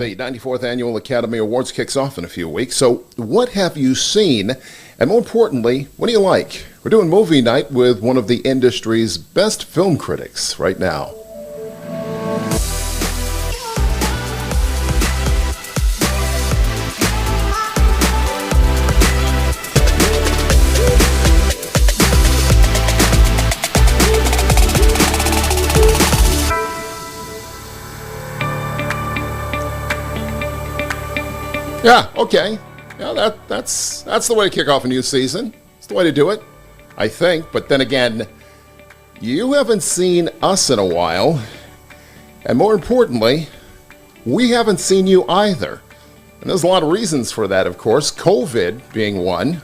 The 94th Annual Academy Awards kicks off in a few weeks. So what have you seen? And more importantly, what do you like? We're doing movie night with one of the industry's best film critics right now. Yeah, okay. Yeah, that's the way to kick off a new season. It's the way to do it, I think. But then again, you haven't seen us in a while. And more importantly, we haven't seen you either. And there's a lot of reasons for that, of course, COVID being one.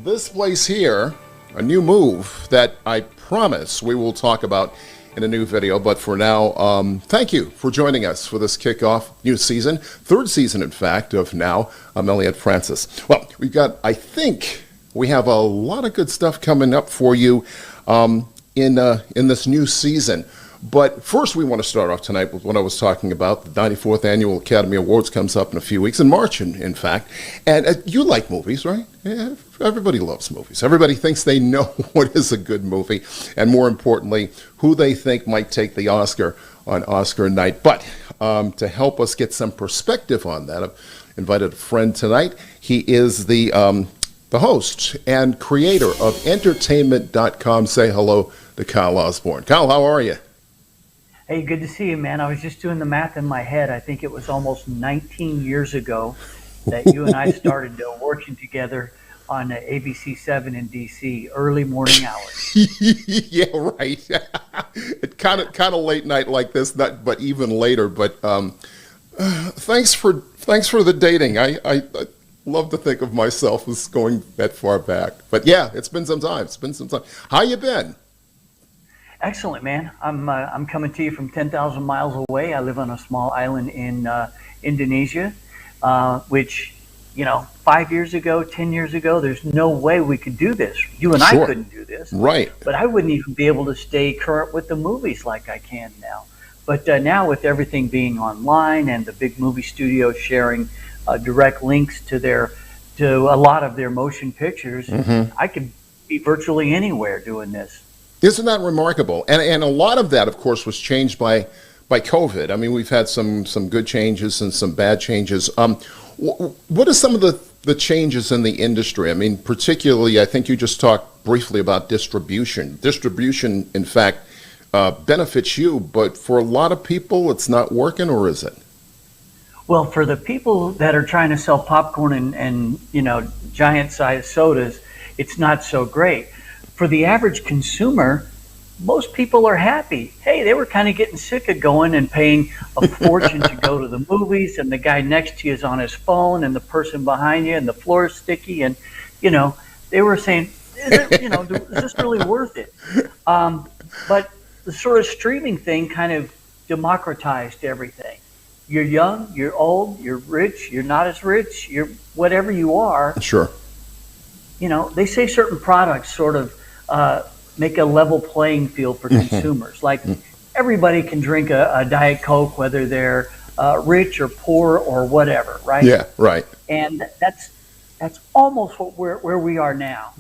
This place here, a new move that I promise we will talk about in a new video, but for now, thank you for joining us for this kickoff new season, third season, in fact, of Now. I'm Elliot Francis. Well, I think we have a lot of good stuff coming up for you in this new season. But first, we want to start off tonight with what I was talking about. The 94th Annual Academy Awards comes up in a few weeks, in March, in fact. And you like movies, right? Yeah, everybody loves movies. Everybody thinks they know what is a good movie, and more importantly, who they think might take the Oscar on Oscar night. But to help us get some perspective on that, I've invited a friend tonight. He is the host and creator of Entertainment.com. Say hello to Kyle Osborne. Kyle, how are you? Hey, good to see you, man. I was just doing the math in my head. I think it was almost 19 years ago that you and I started working together on ABC7 in DC, early morning hours. Yeah, right. It kind of late night like this, but even later. But thanks for the dating. I love to think of myself as going that far back. But yeah, it's been some time. How you been? Excellent, man. I'm coming to you from 10,000 miles away. I live on a small island in Indonesia, which, 5 years ago, 10 years ago, there's no way we could do this. You and Sure. I couldn't do this. Right. But I wouldn't even be able to stay current with the movies like I can now. But now with everything being online and the big movie studios sharing direct links to a lot of their motion pictures, I could be virtually anywhere doing this. Isn't that remarkable? And a lot of that, of course, was changed by COVID. I mean, we've had some good changes and some bad changes. What are some of the changes in the industry? I mean, particularly, I think you just talked briefly about distribution. Distribution, in fact, benefits you, but for a lot of people, it's not working, or is it? Well, for the people that are trying to sell popcorn and giant-sized sodas, it's not so great. For the average consumer, most people are happy. Hey, they were kind of getting sick of going and paying a fortune to go to the movies, and the guy next to you is on his phone, and the person behind you, and the floor is sticky, and they were saying, is this really worth it? But the sort of streaming thing kind of democratized everything. You're young, you're old, you're rich, you're not as rich, you're whatever you are. Sure. They say certain products sort of make a level playing field for consumers. Like everybody can drink a Diet Coke, whether they're rich or poor or whatever, right? Yeah, right. And that's almost where we are now.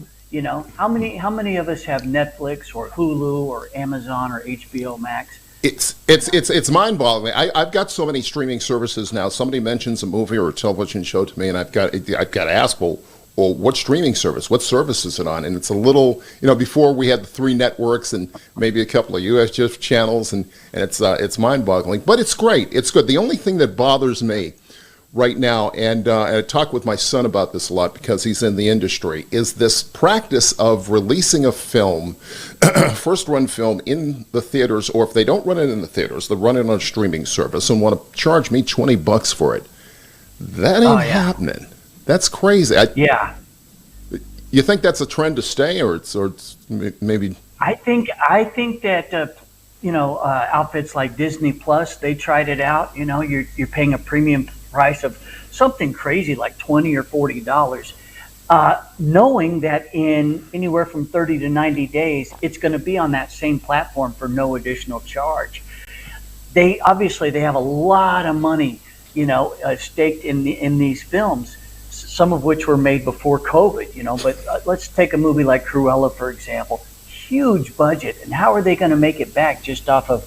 How many of us have Netflix or Hulu or Amazon or HBO Max? It's mind-boggling. I've got so many streaming services now. Somebody mentions a movie or a television show to me, and I've got to ask, well, what streaming service? What service is it on? And it's a little, before we had the 3 networks and maybe a couple of UHF channels, and it's mind-boggling. But it's great. It's good. The only thing that bothers me right now, and I talk with my son about this a lot because he's in the industry, is this practice of releasing a film, first-run film in the theaters, or if they don't run it in the theaters, they run it on a streaming service and want to charge me $20 for it. That ain't happening. That's crazy. Yeah. You think that's a trend to stay, or it's maybe? I think that outfits like Disney Plus, they tried it out. You're paying a premium price of something crazy like $20 or $40, knowing that in anywhere from 30 to 90 days, it's going to be on that same platform for no additional charge. they obviously they have a lot of money, staked in these films, some of which were made before COVID. But let's take a movie like Cruella, for example. Huge budget, and how are they going to make it back just off of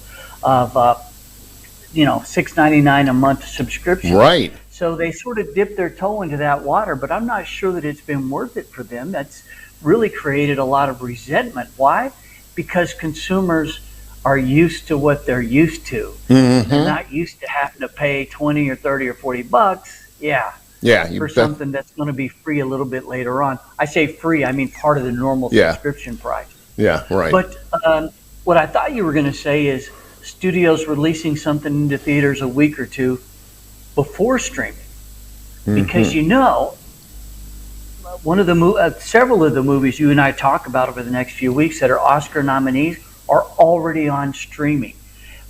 $6.99 a month subscription? Right. So they sort of dipped their toe into that water, but I'm not sure that it's been worth it for them. That's really created a lot of resentment. Why? Because consumers are used to what they're used to. Mm-hmm. They're not used to having to pay 20 or 30 or 40 bucks. Yeah. For something that's going to be free a little bit later on. I say free, I mean part of the normal subscription price. Yeah, right. But what I thought you were going to say is studios releasing something into theaters a week or two before streaming. Because one of the several of the movies you and I talk about over the next few weeks that are Oscar nominees are already on streaming.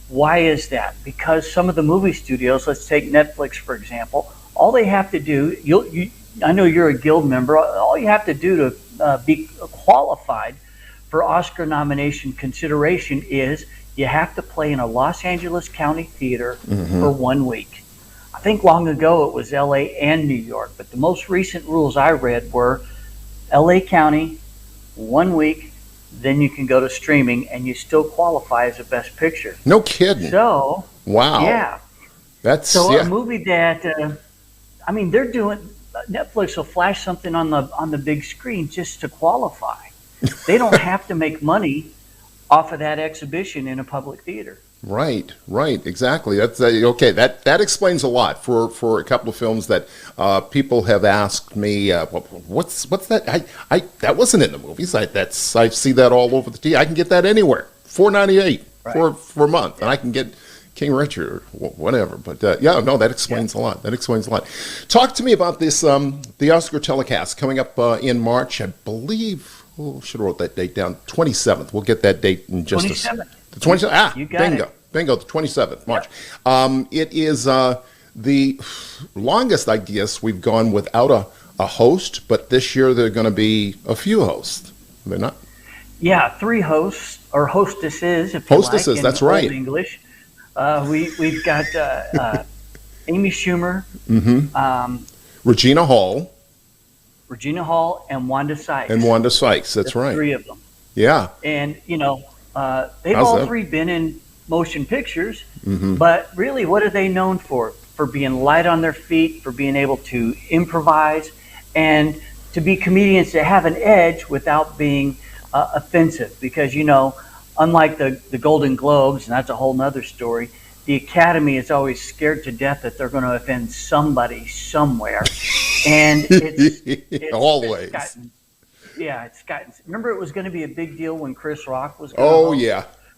Why is that? Because some of the movie studios, let's take Netflix for example, all they have to do, I know you're a guild member, all you have to do to be qualified for Oscar nomination consideration is you have to play in a Los Angeles County theater for 1 week. I think long ago it was LA and New York, but the most recent rules I read were LA County, 1 week, then you can go to streaming and you still qualify as a Best Picture. No kidding. So, wow. Yeah. That's a movie that, they're doing, Netflix will flash something on the big screen just to qualify. They don't have to make money off of that exhibition in a public theater. Right, exactly. That's okay. That explains a lot for a couple of films that people have asked me. What's that? I that wasn't in the movies. I see that all over the TV. I can get that anywhere. $4.98 for a month, and I can get King Richard or whatever. But that explains a lot. That explains a lot. Talk to me about this the Oscar telecast coming up in March, I believe. Oh, should have wrote that date down. 27th. We'll get that date in just 27th. The 27th. You got bingo. It. Bingo. The 27th March. Yep. It is the longest, I guess, we've gone without a host, but this year there are going to be a few hosts. They're not. Yeah, 3 hosts or hostesses, if hostesses. You like, that's in right. Old English. We've got Amy Schumer, Regina Hall, and Wanda Sykes. That's right. 3 of them. Yeah. And they've all 3 been in motion pictures, but really, what are they known for? For being light on their feet, for being able to improvise, and to be comedians that have an edge without being offensive. Because unlike the Golden Globes, and that's a whole nother story, the Academy is always scared to death that they're going to offend somebody somewhere, and it's always. It's gotten. Remember, it was going to be a big deal when Chris Rock was.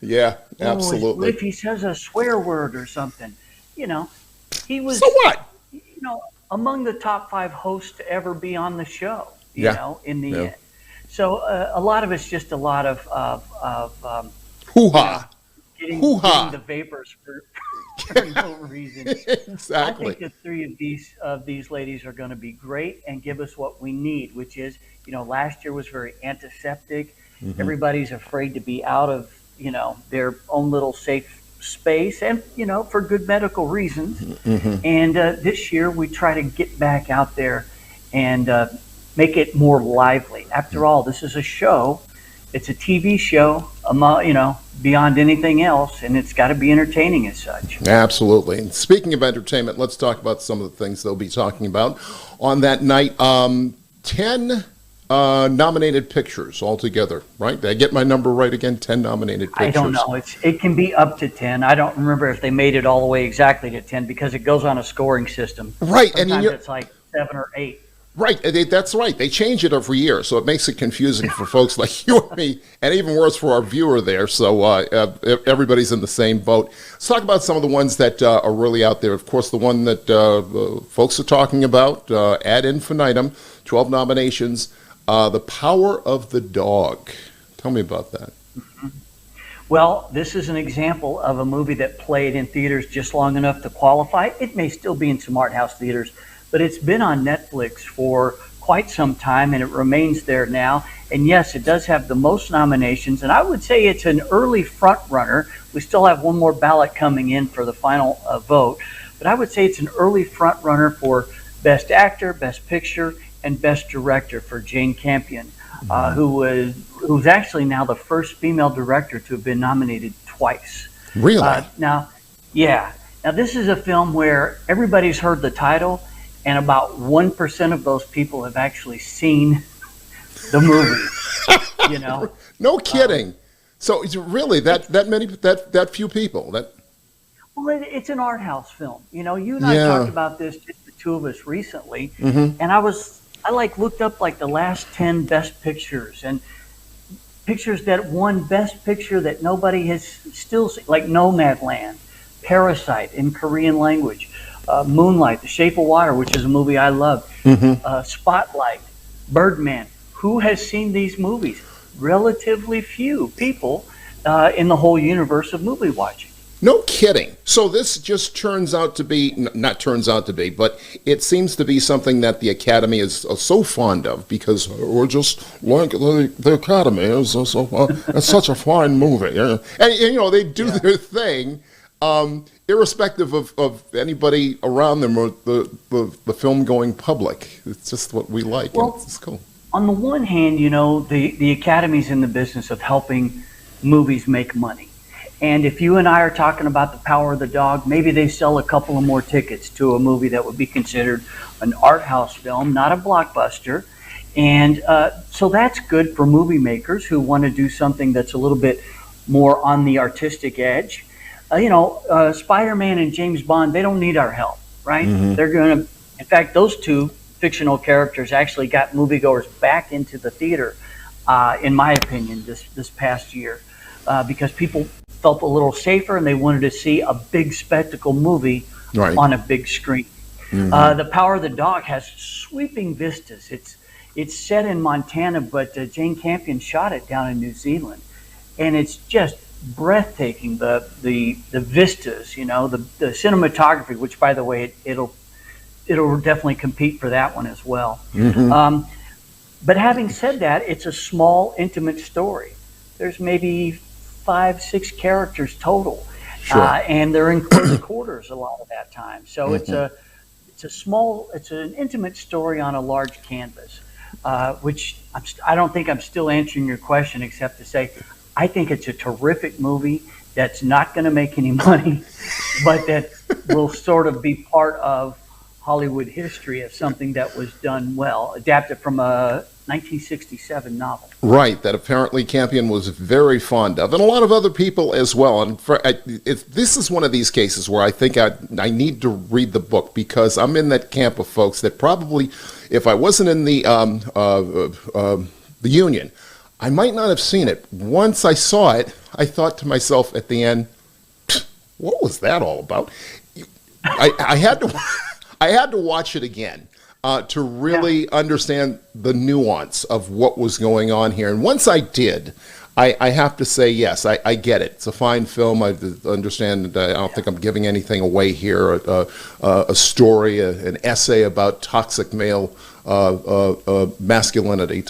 Yeah, absolutely. What if he says a swear word or something? He was. So what? Among the top 5 hosts to ever be on the show. In the end. So a lot of it's just a lot of hoo-ha. Getting the vapors for no reason. Exactly. I think the 3 of these ladies are going to be great and give us what we need, which is, last year was very antiseptic. Everybody's afraid to be out of, their own little safe space, and for good medical reasons. And this year we try to get back out there and make it more lively. After all, this is a show. It's a TV show, beyond anything else, and it's got to be entertaining as such. Absolutely. And speaking of entertainment, let's talk about some of the things they'll be talking about on that night. 10 nominated pictures altogether, right? Did I get my number right again? 10 nominated pictures. I don't know. It can be up to 10. I don't remember if they made it all the way exactly to 10 because it goes on a scoring system. Right. Sometimes it's like 7 or 8. Right, that's right. They change it every year, so it makes it confusing for folks like you and me, and even worse for our viewer there. So everybody's in the same boat. Let's talk about some of the ones that are really out there. Of course, the one that folks are talking about, ad infinitum, 12 nominations, The Power of the Dog. Tell me about that. Well, this is an example of a movie that played in theaters just long enough to qualify. It may still be in some art house theaters, but it's been on Netflix for quite some time, and it remains there now. And yes, it does have the most nominations, and I would say it's an early front runner. We still have one more ballot coming in for the final vote, but I would say it's an early front runner for Best Actor, Best Picture, and Best Director for Jane Campion, who's actually now the first female director to have been nominated twice. Really? Now this is a film where everybody's heard the title, and about 1% of those people have actually seen the movie. You know? No kidding. So it's really that few people. Well, it's an art house film. You know, you and I talked about this, just the two of us, recently, and I looked up like the last 10 best pictures, and pictures that won Best Picture that nobody has still seen, like Nomadland, Parasite in Korean language, Moonlight, The Shape of Water, which is a movie I love, Spotlight, Birdman. Who has seen these movies? Relatively few people in the whole universe of movie watching. No kidding. So this just turns out to be, not turns out to be, but it seems to be something that the Academy is so fond of, because we're just like the Academy. It's such a fine movie. And you know, they do their thing, irrespective of anybody around them or the film-going public. It's just what we like. Well, it's cool. On the one hand, you know, the Academy's in the business of helping movies make money. And if you and I are talking about The Power of the Dog, maybe they sell a couple of more tickets to a movie that would be considered an art house film, not a blockbuster. And so that's good for movie makers who want to do something that's a little bit more on the artistic edge. Spider-Man and James Bond, they don't need our help, right? They're going to, in fact, those two fictional characters actually got moviegoers back into the theater, in my opinion, this past year, because people felt a little safer and they wanted to see a big spectacle movie on a big screen. The Power of the Dog has sweeping vistas. It's set in Montana, but Jane Campion shot it down in New Zealand, and it's just breathtaking. The vistas, you know, the cinematography, which, by the way, it'll definitely compete for that one as well. But having said that, it's a small, intimate story. There's maybe 5-6 characters total, and they're in close quarters a lot of that time. So it's an intimate story on a large canvas, which I don't think I'm still answering your question, except to say I think it's a terrific movie that's not going to make any money, but that will sort of be part of Hollywood history as something that was done well, adapted from a 1967 novel. Right, that apparently Campion was very fond of, and a lot of other people as well. And this is one of these cases where I think I need to read the book, because I'm in that camp of folks that probably, if I wasn't in the Union, I might not have seen it. Once I saw it, I thought to myself at the end, what was that all about? I had to watch it again to really understand the nuance of what was going on here. And once I did, I have to say, yes, I get it. It's a fine film. I understand. I don't think I'm giving anything away here. A story, an essay about toxic male masculinity,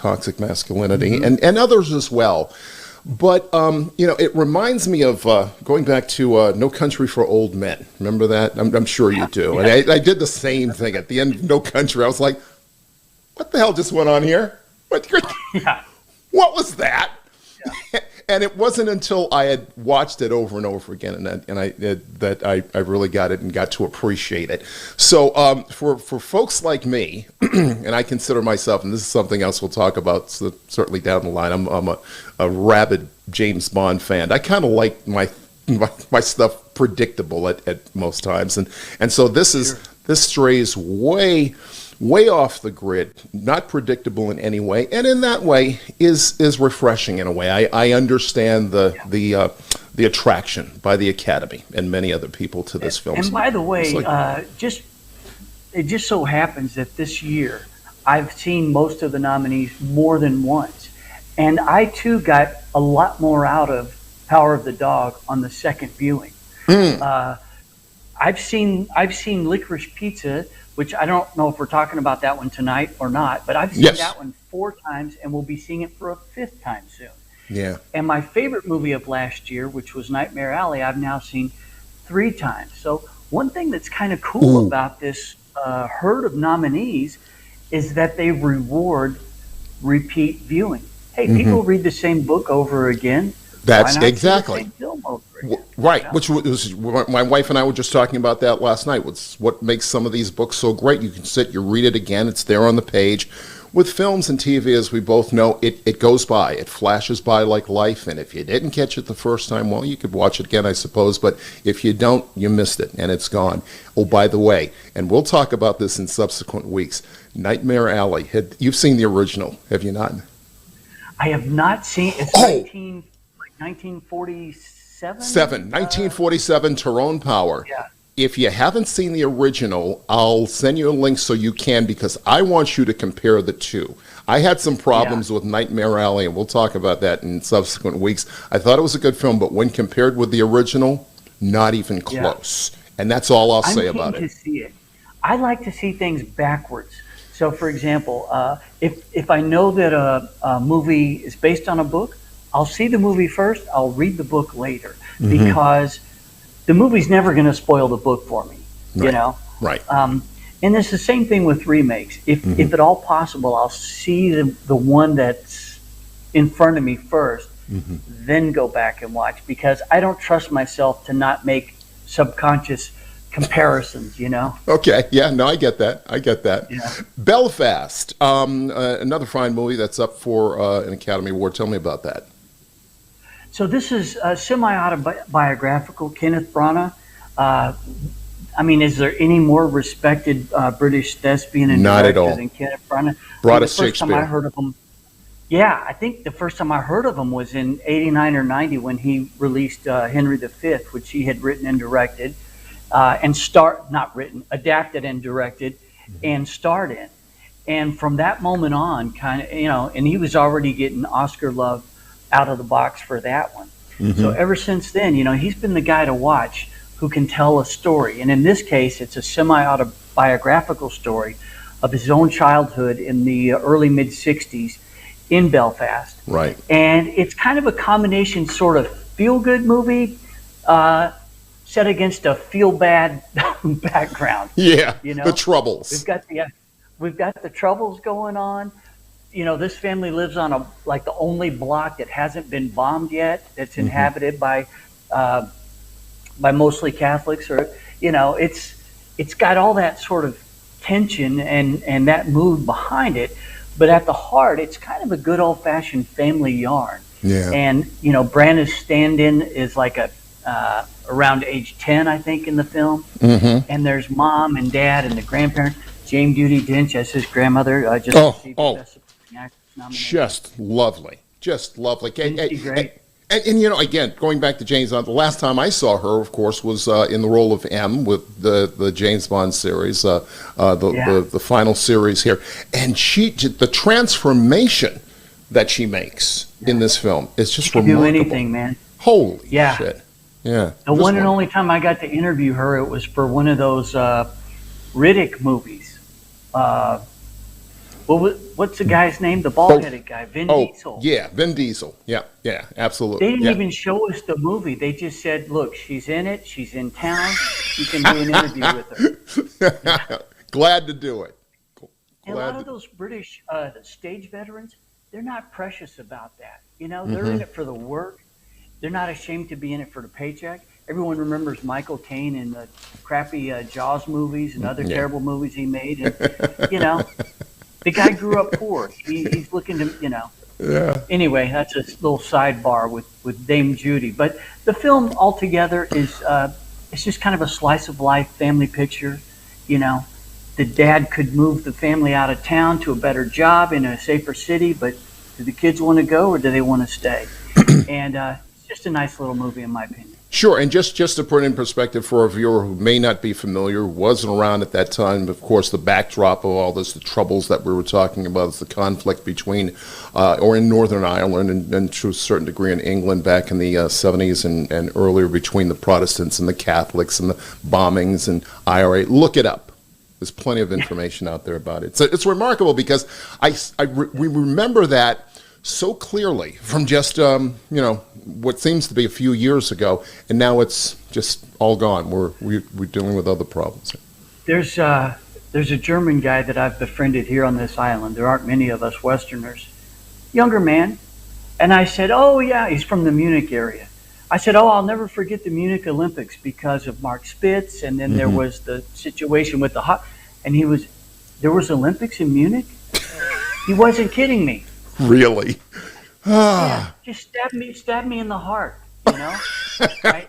and others as well. But, it reminds me of going back to No Country for Old Men. Remember that? I'm sure you do. And I did the same thing at the end of No Country. I was like, what the hell just went on here? What was that? Yeah. And it wasn't until I had watched it over and over again that I really got it and got to appreciate it. So for folks like me, and I consider myself, and this is something else we'll talk about certainly down the line, I'm a rabid James Bond fan. I kind of like my stuff predictable at most times, and so this strays way off the grid, not predictable in any way, and in that way is refreshing in a way. I understand the attraction by the Academy and many other people to this film. And by the way, it just so happens that this year I've seen most of the nominees more than once, and I too got a lot more out of Power of the Dog on the second viewing. I've seen Licorice Pizza, which I don't know if we're talking about that one tonight or not, but I've seen Yes. that one 4 times and we'll be seeing it for a 5th time soon. Yeah. And my favorite movie of last year, which was Nightmare Alley, I've now seen 3 times. So one thing that's kind of cool about this herd of nominees is that they reward repeat viewing. Hey, people read the same book over again. That's Why not exactly. see the same film over again? Right, You know? which was my wife and I were just talking about that last night. What's what makes some of these books so great? You can sit, you read it again, it's there on the page. With films and TV, as we both know, it goes by. It flashes by like life, and if you didn't catch it the first time, well, you could watch it again, I suppose, but if you don't, you missed it, and it's gone. Oh, by the way, and we'll talk about this in subsequent weeks, Nightmare Alley, you've seen the original, have you not? I have not seen it's 1947? 1947, Tyrone Power. Yeah. If you haven't seen the original, I'll send you a link so you can, because I want you to compare the two. I had some problems with Nightmare Alley, and we'll talk about that in subsequent weeks. I thought it was a good film, but when compared with the original, not even close. And that's all I'll say about I'm keen it. to see it. I like to see things backwards. So, for example, if I know that a movie is based on a book, I'll see the movie first, I'll read the book later, because the movie's never going to spoil the book for me, you know? Right. And it's the same thing with remakes. If at all possible, I'll see the one that's in front of me first, then go back and watch, because I don't trust myself to not make subconscious comparisons, you know? Okay, yeah, no, I get that. Yeah. Belfast, another fine movie that's up for an Academy Award. Tell me about that. So this is a semi-autobiographical. Kenneth Branagh. I mean, is there any more respected British thespian and Not at director all. than Kenneth Branagh? Brought The us first time I Shakespeare. heard of him, yeah, I think the first time I heard of him was in '89 or '90 when he released Henry V, which he had written and directed, adapted and directed, and starred in. And from that moment on, kind of, and he was already getting Oscar love out of the box for that one. So ever since then, he's been the guy to watch who can tell a story. And in this case, it's a semi-autobiographical story of his own childhood in the early mid-'60s in Belfast. Right. And it's kind of a combination sort of feel-good movie set against a feel-bad background. Yeah, The the Troubles. We've got the Troubles going on. This family lives on the only block that hasn't been bombed yet, that's inhabited by mostly Catholics, or it's got all that sort of tension and that mood behind it, but at the heart, it's kind of a good old-fashioned family yarn. Yeah. And Brandon's stand-in is like around age 10, I think, in the film, and there's mom and dad and the grandparents. Judi Dench as his grandmother just received the Best Supporting Actress nomination. Just lovely. Isn't she great? And again, going back to James Bond, the last time I saw her, of course, was in the role of M with the James Bond series, the final series here. And the transformation that she makes in this film is just remarkable. Do anything, man. Holy shit. Yeah. The one and only time I got to interview her, it was for one of those Riddick movies. What's the guy's name? The bald-headed guy, Vin Diesel. Yeah, Vin Diesel. Yeah, absolutely. They didn't even show us the movie. They just said, "Look, she's in it. She's in town. You can do an interview with her." Glad to do it. And a lot of those British stage veterans, they're not precious about that. They're in it for the work. They're not ashamed to be in it for the paycheck. Everyone remembers Michael Caine in the crappy Jaws movies and other terrible movies he made. And, the guy grew up poor. He's looking to, Yeah. Anyway, that's a little sidebar with Dame Judi. But the film altogether is it's just kind of a slice of life family picture. The dad could move the family out of town to a better job in a safer city, but do the kids want to go or do they want to stay? And it's just a nice little movie, in my opinion. Sure, and just to put it in perspective for a viewer who may not be familiar, wasn't around at that time, of course, the backdrop of all this, the troubles that we were talking about, is the conflict between, or in Northern Ireland and to a certain degree in England back in the 70s and earlier, between the Protestants and the Catholics and the bombings and IRA. Look it up. There's plenty of information out there about it. So it's remarkable because we remember that so clearly from just what seems to be a few years ago, and now it's just all gone. We're dealing with other problems. There's a German guy that I've befriended here on this island. There aren't many of us Westerners. Younger man. And I said, oh, yeah, he's from the Munich area. I said, oh, I'll never forget the Munich Olympics because of Mark Spitz. And then there was the situation with and there was Olympics in Munich? He wasn't kidding me. Really? Yeah, just stab me in the heart, Right?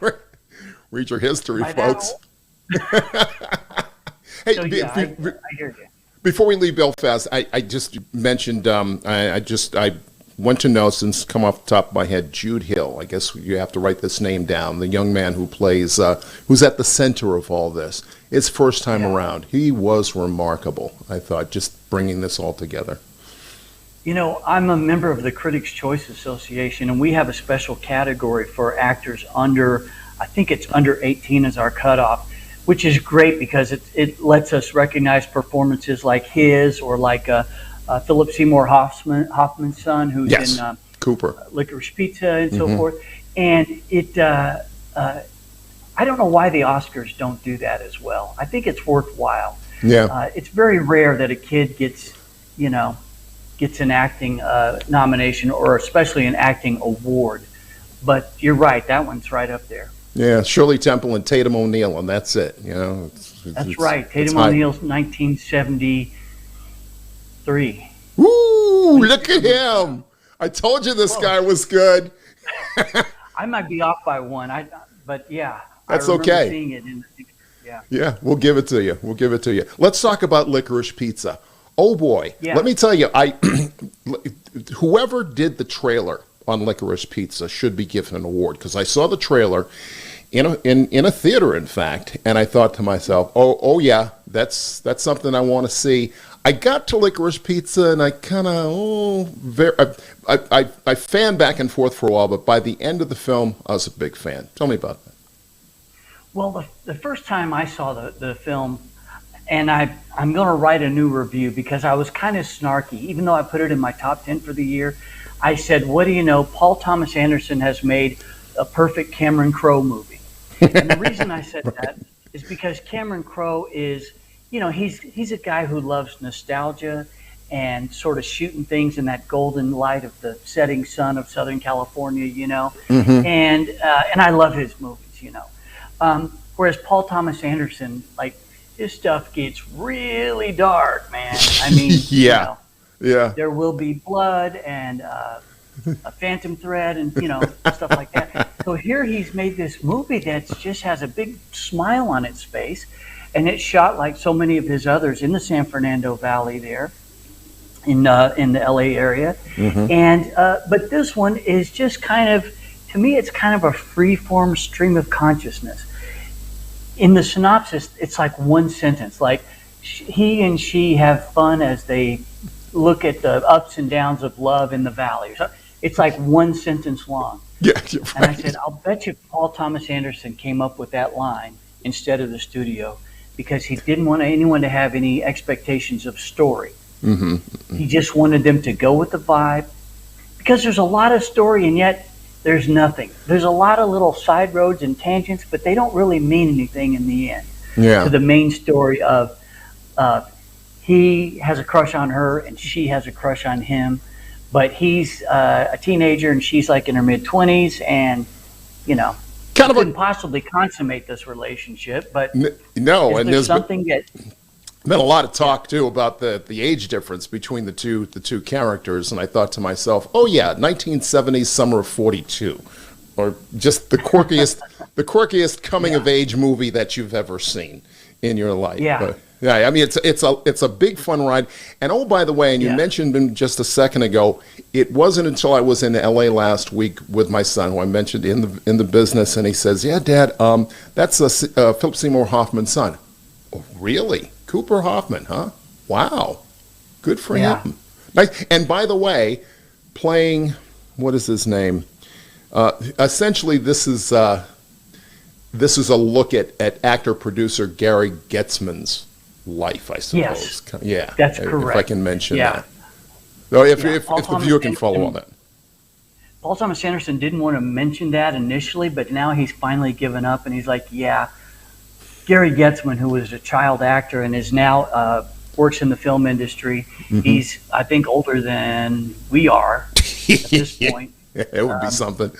Read your history, folks. Hey, so, yeah, I hear you. Before we leave Belfast, I just mentioned, I went to know, since come off the top of my head, Jude Hill. I guess you have to write this name down. The young man who plays, who's at the center of all this. His first time around. He was remarkable, I thought, just bringing this all together. I'm a member of the Critics' Choice Association, and we have a special category for actors I think it's under 18 as our cutoff, which is great because it lets us recognize performances like his or like Philip Seymour Hoffman's son, who's in Cooper, Licorice Pizza, and so forth. And I don't know why the Oscars don't do that as well. I think it's worthwhile. Yeah, it's very rare that a kid gets an acting nomination or especially an acting award. But you're right, that one's right up there. Yeah, Shirley Temple and Tatum O'Neal, and that's it. That's right. Tatum O'Neal's 1973. Woo! Look at him! I told you this guy was good. I might be off by one. But yeah, that's I remember okay. Seeing it Yeah, we'll give it to you. Let's talk about Licorice Pizza. Oh boy, let me tell you, whoever did the trailer on Licorice Pizza should be given an award, because I saw the trailer in a theater, in fact, and I thought to myself, oh yeah, that's something I want to see. I got to Licorice Pizza and I kind of I fanned back and forth for a while, but by the end of the film, I was a big fan. Tell me about that. Well, the first time I saw the film, and I'm going to write a new review because I was kind of snarky, even though I put it in my top 10 for the year. I said, what do you know? Paul Thomas Anderson has made a perfect Cameron Crowe movie. And the reason I said that is because Cameron Crowe is, he's a guy who loves nostalgia and sort of shooting things in that golden light of the setting sun of Southern California, and I love his movies, whereas Paul Thomas Anderson, like, his stuff gets really dark, man. I mean, yeah. There will be blood and a phantom thread and, stuff like that. So here he's made this movie that just has a big smile on its face, and it's shot like so many of his others in the San Fernando Valley there in the LA area. And but this one is just kind of, to me, it's kind of a free-form stream of consciousness. In the synopsis, it's like one sentence, like he and she have fun as they look at the ups and downs of love in the valley. So it's like one sentence long. Yeah, you're right. And I said, I'll bet you Paul Thomas Anderson came up with that line instead of the studio because he didn't want anyone to have any expectations of story. He just wanted them to go with the vibe, because there's a lot of story and yet there's nothing. There's a lot of little side roads and tangents, but they don't really mean anything in the end. Yeah. To the main story of he has a crush on her and she has a crush on him, but he's a teenager and she's like in her mid-20s, and couldn't possibly consummate this relationship. But no, and there's something that been a lot of talk too about the age difference between the two characters, and I thought to myself, oh yeah, 1970s summer of 42, or just the quirkiest coming of age movie that you've ever seen in your life. Yeah. But, yeah, I mean, it's a big fun ride. And oh, by the way, and you mentioned him just a second ago, it wasn't until I was in LA last week with my son, who I mentioned in the business, and he says, "Yeah, Dad, that's Philip Seymour Hoffman's son." Oh, really? Cooper Hoffman, huh? Wow, good for him. Nice. And by the way, playing, what is his name? Essentially, this is a look at actor producer Gary Getzman's life, I Yes, suppose. Yeah, that's if correct. I can mention Yeah. that. So if Paul the viewer can follow on that. Paul Thomas Anderson didn't want to mention that initially, but now he's finally given up, and he's like, yeah, Gary Getzman, who was a child actor and is now works in the film industry. Mm-hmm. He's, I think, older than we are at this point. It would be something.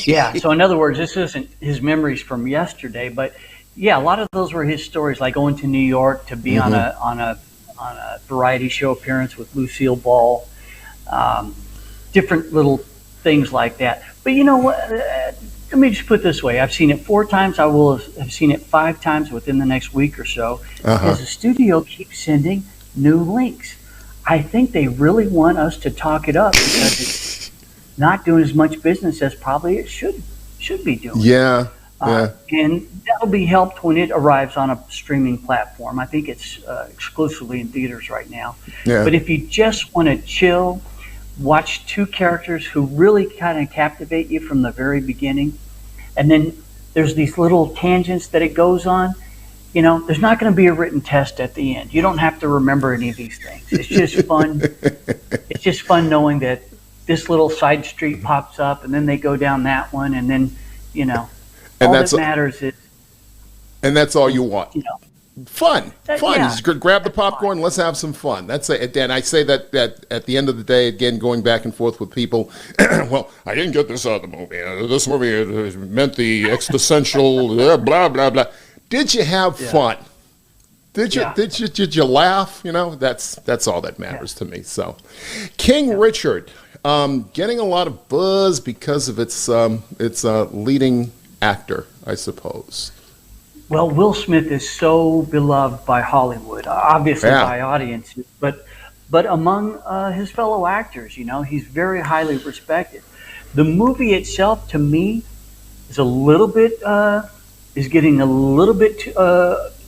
Yeah. So in other words, this isn't his memories from yesterday, but yeah, a lot of those were his stories, like going to New York to be on a variety show appearance with Lucille Ball, different little things like that. But you know what? Let me just put it this way: I've seen it 4 times. I will have seen it 5 times within the next week or so, because the studio keeps sending new links. I think they really want us to talk it up because it's not doing as much business as probably it should be doing. Yeah. And that'll be helped when it arrives on a streaming platform. I think it's exclusively in theaters right now. Yeah. But if you just want to chill, watch 2 characters who really kind of captivate you from the very beginning, and then there's these little tangents that it goes on. You know, there's not going to be a written test at the end. You don't have to remember any of these things. It's just fun. It's just fun knowing that this little side street pops up, and then they go down that one, and then, you know, and all that's that matters is. And that's all you want. You know, Fun. Yeah, Just grab the popcorn. Let's have some fun. That's it. And I say that at the end of the day, again, going back and forth with people. Well, I didn't get this out of the movie. This movie meant the existential blah blah blah. Did you have fun? Did you laugh? You know, that's all that matters to me. So, King Richard, getting a lot of buzz because of its leading actor, I suppose. Well, Will Smith is so beloved by Hollywood, obviously by audiences, but among his fellow actors, you know, he's very highly respected. The movie itself, to me, is a little bit is getting a little bit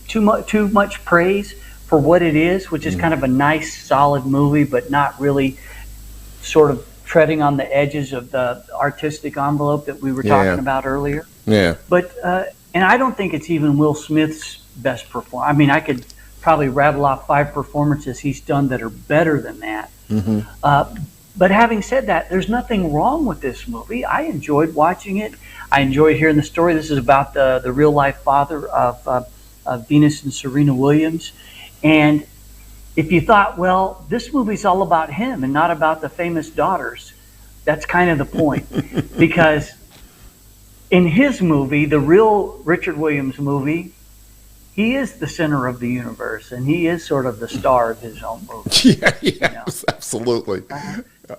too much praise for what it is, which is kind of a nice, solid movie, but not really sort of treading on the edges of the artistic envelope that we were talking about earlier. Yeah. But and I don't think it's even Will Smith's best performance. I mean, I could probably rattle off 5 performances he's done that are better than that. But having said that, there's nothing wrong with this movie. I enjoyed watching it. I enjoyed hearing the story. This is about the real life father of Venus and Serena Williams. And if you thought, well, this movie's all about him and not about the famous daughters, that's kind of the point. Because in his movie, the real Richard Williams movie, he is the center of the universe, and he is sort of the star of his own movie. Absolutely.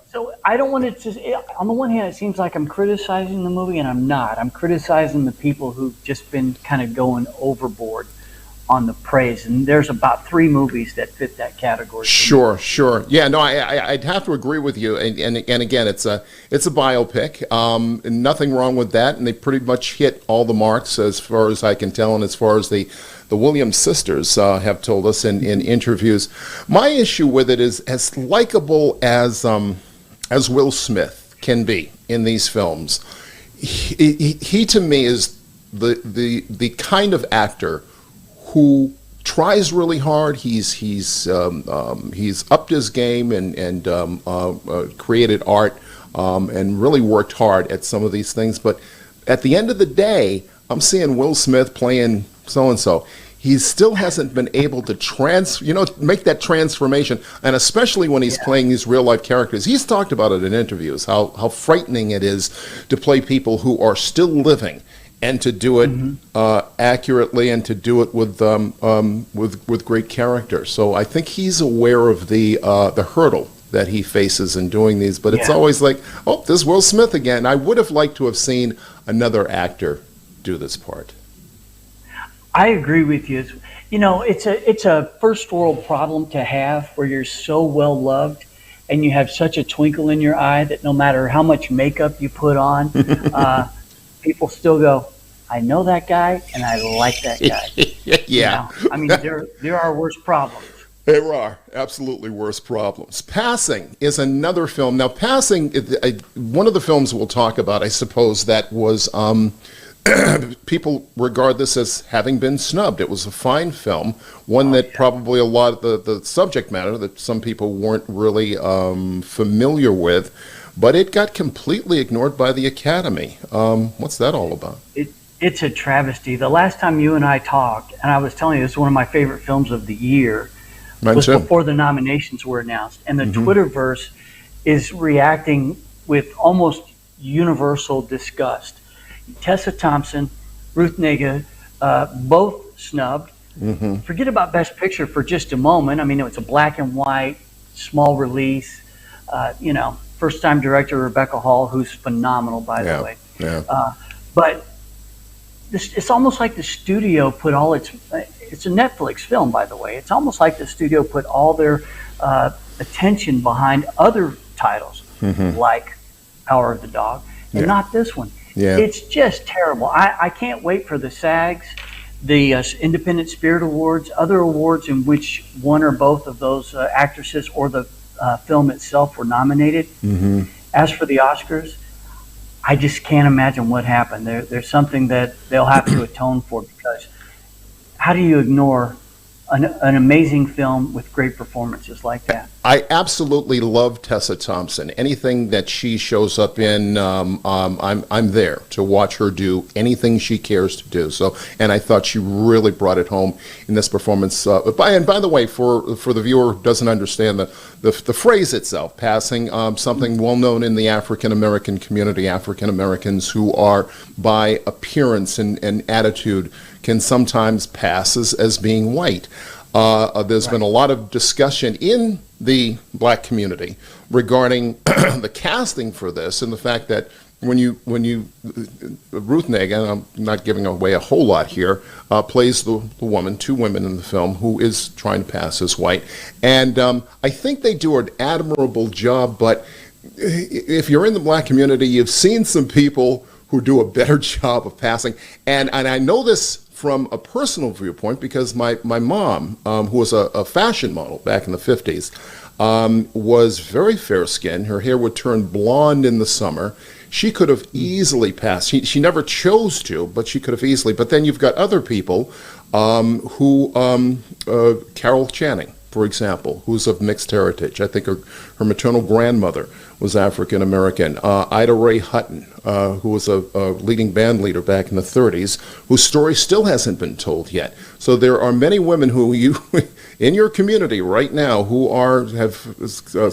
So I don't want it to. On the one hand, it seems like I'm criticizing the movie, and I'm not. I'm criticizing the people who've just been kind of going overboard on the praise, and there's about 3 movies that fit that category. Sure. Yeah, no, I'd have to agree with you. And again, it's a biopic. And nothing wrong with that, and they pretty much hit all the marks as far as I can tell, and as far as the Williams sisters have told us in interviews. My issue with it is as likable as Will Smith can be in these films. He to me is the kind of actor who tries really hard. He's upped his game and created art and really worked hard at some of these things. But at the end of the day, I'm seeing Will Smith playing so-and-so. He still hasn't been able to make that transformation, and especially when he's playing these real-life characters. He's talked about it in interviews, how frightening it is to play people who are still living, and to do it accurately, and to do it with great character. So I think he's aware of the hurdle that he faces in doing these. But it's always like, oh, there's Will Smith again. I would have liked to have seen another actor do this part. I agree with you. You know, it's a first world problem to have, where you're so well loved and you have such a twinkle in your eye that no matter how much makeup you put on, people still go, I know that guy and I like that guy. Yeah. You know? I mean, there are worse problems. There are absolutely worse problems. Passing is another film. Now, Passing, one of the films we'll talk about, I suppose, that was people regard this as having been snubbed. It was a fine film, one that probably a lot of the subject matter that some people weren't really familiar with, but it got completely ignored by the Academy. What's that all about? It's a travesty. The last time you and I talked, and I was telling you this is one of my favorite films of the year, was before the nominations were announced. And the Twitterverse is reacting with almost universal disgust. Tessa Thompson, Ruth Negga, both snubbed. Forget about Best Picture for just a moment. I mean, it's a black and white, small release. First-time director Rebecca Hall, who's phenomenal, by the way. But it's almost like the studio put all it's a Netflix film, by the way. It's almost like the studio put all their attention behind other titles, like Power of the Dog, and not this one. It's just terrible. I can't wait for the SAGs, the Independent Spirit Awards, other awards in which one or both of those actresses or the film itself were nominated. As for the Oscars, I just can't imagine what happened. There's something that they'll have to atone for, because how do you ignore an amazing film with great performances like that? I absolutely love Tessa Thompson. Anything that she shows up in, I'm there to watch her do anything she cares to do. So, and I thought she really brought it home in this performance. By the way, for the viewer who doesn't understand the phrase itself, passing, something well known in the African American community, African Americans who are by appearance and attitude can sometimes pass as being white. There's been a lot of discussion in the black community regarding the casting for this, and the fact that when you Ruth Negga, and I'm not giving away a whole lot here, plays the woman, two women in the film, who is trying to pass as white, and I think they do an admirable job. But if you're in the black community, you've seen some people who do a better job of passing, and I know this from a personal viewpoint, because my mom, who was a fashion model back in the 50s, was very fair-skinned. Her hair would turn blonde in the summer. She could have easily passed. She never chose to, but she could have easily. But then you've got other people Carol Channing, for example, who's of mixed heritage. I think her maternal grandmother was African American. Ida Ray Hutton, who was a leading band leader back in the 30s, whose story still hasn't been told yet. So there are many women who you, in your community right now, who have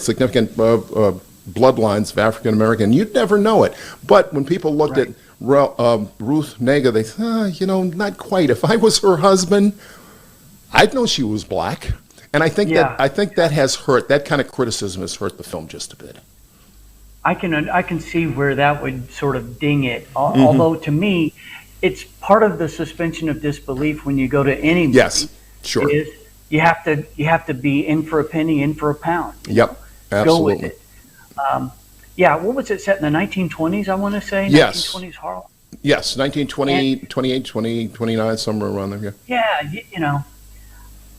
significant bloodlines of African American. You'd never know it. But when people looked at Ruth Negga, they said, not quite. If I was her husband, I'd know she was black. And I think that has hurt. That kind of criticism has hurt the film just a bit. I can see where that would sort of ding it. Although to me, it's part of the suspension of disbelief when you go to any movie. Yes, sure. Is you have to be in for a penny, in for a pound. Yep, absolutely. Go with it. What was it set in the 1920s? I want to say. Yes. 1920s Harlem. Yes, 1928, 29, somewhere around there. Yeah,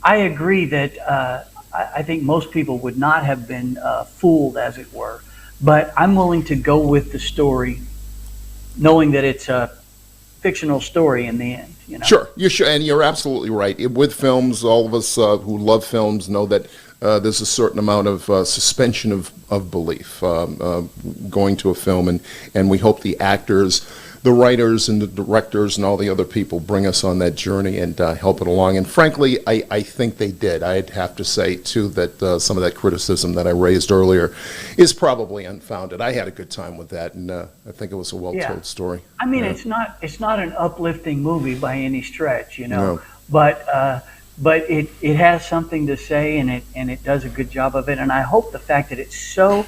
I agree that I think most people would not have been fooled, as it were. But I'm willing to go with the story, knowing that it's a fictional story in the end. Sure, you should, and you're absolutely right. With films, all of us who love films know that there's a certain amount of suspension of belief going to a film, and we hope the actors, the writers and the directors and all the other people bring us on that journey and help it along. And frankly, I think they did. I'd have to say, too, that some of that criticism that I raised earlier is probably unfounded. I had a good time with that, and I think it was a well-told story. I mean, it's not an uplifting movie by any stretch, No. but it has something to say, and it does a good job of it. And I hope the fact that it's so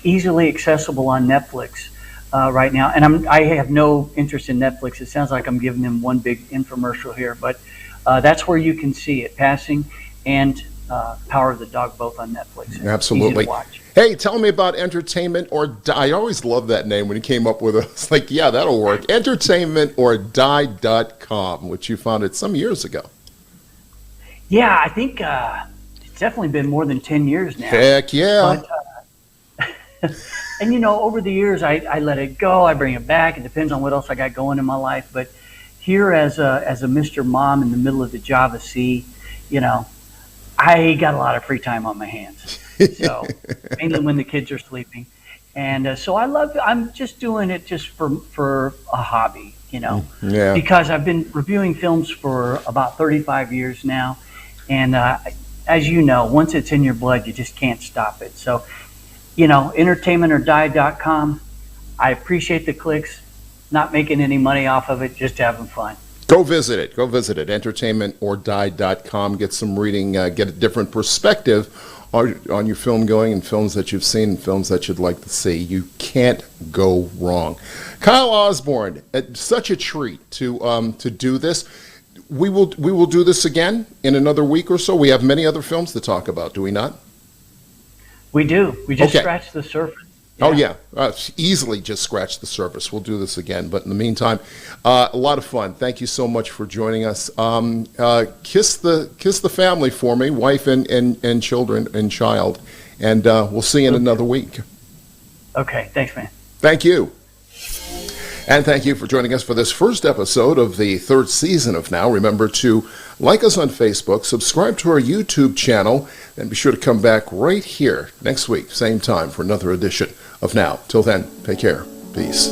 easily accessible on Netflix right now, and I have no interest in Netflix. It sounds like I'm giving them one big infomercial here, but that's where you can see it, Passing and Power of the Dog, both on Netflix. Absolutely. Easy to watch. Hey, tell me about Entertainment or Die. I always loved that name when you came up with it. It's like, yeah, that'll work. EntertainmentOrDie.com, which you founded some years ago. Yeah, I think it's definitely been more than 10 years now. Heck yeah. But, And over the years, I let it go. I bring it back. It depends on what else I got going in my life. But here, as a Mr. Mom in the middle of the Java Sea, I got a lot of free time on my hands. So mainly when the kids are sleeping, and so I'm just doing it just for a hobby, Yeah. because I've been reviewing films for about 35 years now, and as you know, once it's in your blood, you just can't stop it. So, entertainmentordie.com. I appreciate the clicks, not making any money off of it, just having fun. Go visit it. Go visit it. Entertainmentordie.com. Get some reading. Get a different perspective on your film going and films that you've seen and films that you'd like to see. You can't go wrong. Kyle Osborne, it's such a treat to do this. We will do this again in another week or so. We have many other films to talk about, do we not? We do. We just Okay. scratched the surface. Oh, yeah. Easily just scratch the surface. We'll do this again. But in the meantime, a lot of fun. Thank you so much for joining us. Kiss the family for me, wife and children and child. And we'll see you in another week. Okay. Thanks, man. Thank you. And thank you for joining us for this first episode of the third season of Now. Remember to like us on Facebook, subscribe to our YouTube channel, and be sure to come back right here next week, same time, for another edition of Now. Till then, take care. Peace.